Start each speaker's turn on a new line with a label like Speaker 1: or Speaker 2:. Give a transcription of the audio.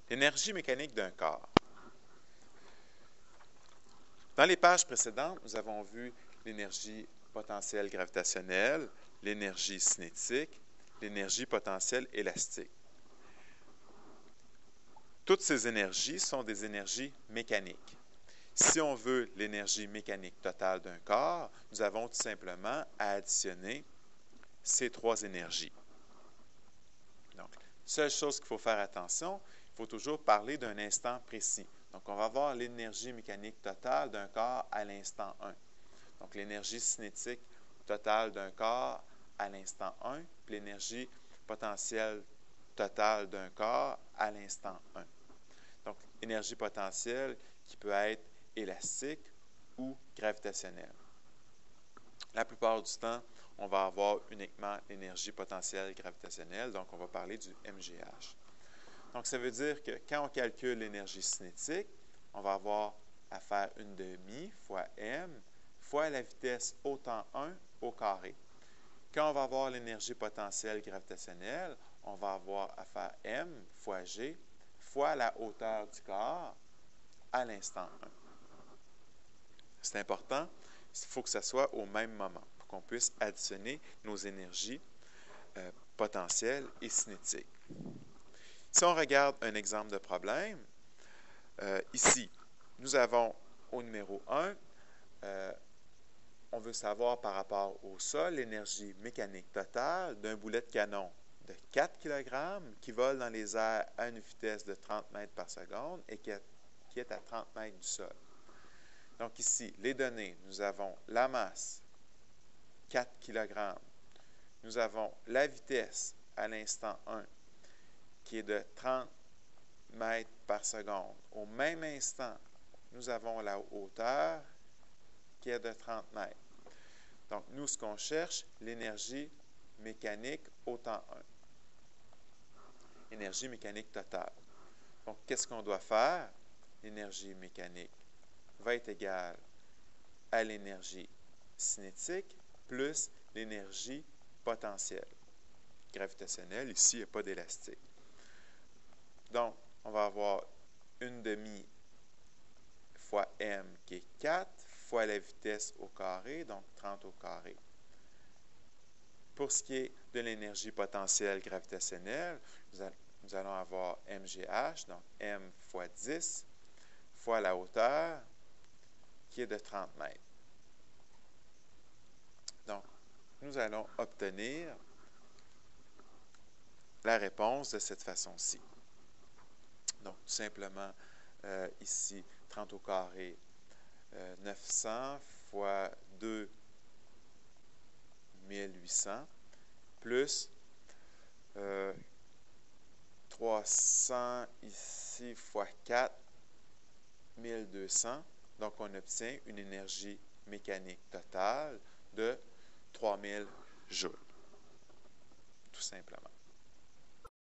Speaker 1: L'énergie mécanique d'un corps. Dans les pages précédentes, nous avons vu l'énergie potentielle gravitationnelle, l'énergie cinétique, l'énergie potentielle élastique. Toutes ces énergies sont des énergies mécaniques. Si on veut l'énergie mécanique totale d'un corps, nous avons tout simplement à additionner ces trois énergies. Donc, seule chose qu'il faut faire attention, il faut toujours parler d'un instant précis. Donc, on va avoir l'énergie mécanique totale d'un corps à l'instant 1. Donc, l'énergie cinétique totale d'un corps à l'instant 1, puis l'énergie potentielle totale d'un corps à l'instant 1. Donc, énergie potentielle qui peut être élastique ou gravitationnelle. La plupart du temps, on va avoir uniquement l'énergie potentielle gravitationnelle, donc on va parler du MGH. Donc, ça veut dire que quand on calcule l'énergie cinétique, on va avoir à faire une demi fois m fois la vitesse au temps 1 au carré. Quand on va avoir l'énergie potentielle gravitationnelle, on va avoir à faire m fois g fois la hauteur du corps à l'instant 1. C'est important, il faut que ça soit au même moment pour qu'on puisse additionner nos énergies potentielles et cinétiques. Si on regarde un exemple de problème, ici, nous avons au numéro 1, on veut savoir par rapport au sol l'énergie mécanique totale d'un boulet de canon de 4 kg qui vole dans les airs à une vitesse de 30 mètres par seconde et qui est à 30 mètres du sol. Donc ici, les données, nous avons la masse, 4 kg. Nous avons la vitesse à l'instant 1, qui est de 30 mètres par seconde. Au même instant, nous avons la hauteur, qui est de 30 mètres. Donc, nous, ce qu'on cherche, l'énergie mécanique au temps 1. Énergie mécanique totale. Donc, qu'est-ce qu'on doit faire? L'énergie mécanique va être égale à l'énergie cinétique plus l'énergie potentielle. Gravitationnelle, ici, il n'y a pas d'élastique. Donc, on va avoir une demi fois m qui est 4 fois la vitesse au carré, donc 30 au carré. Pour ce qui est de l'énergie potentielle gravitationnelle, nous allons avoir MGH, donc m fois 10 fois la hauteur, qui est de 30 mètres. Donc, nous allons obtenir la réponse de cette façon-ci. Donc, tout simplement, ici, 30 au carré, 900 fois 2, 1800, plus 300 ici fois 4, 1200. Donc, on obtient une énergie mécanique totale de 3000 joules, tout simplement.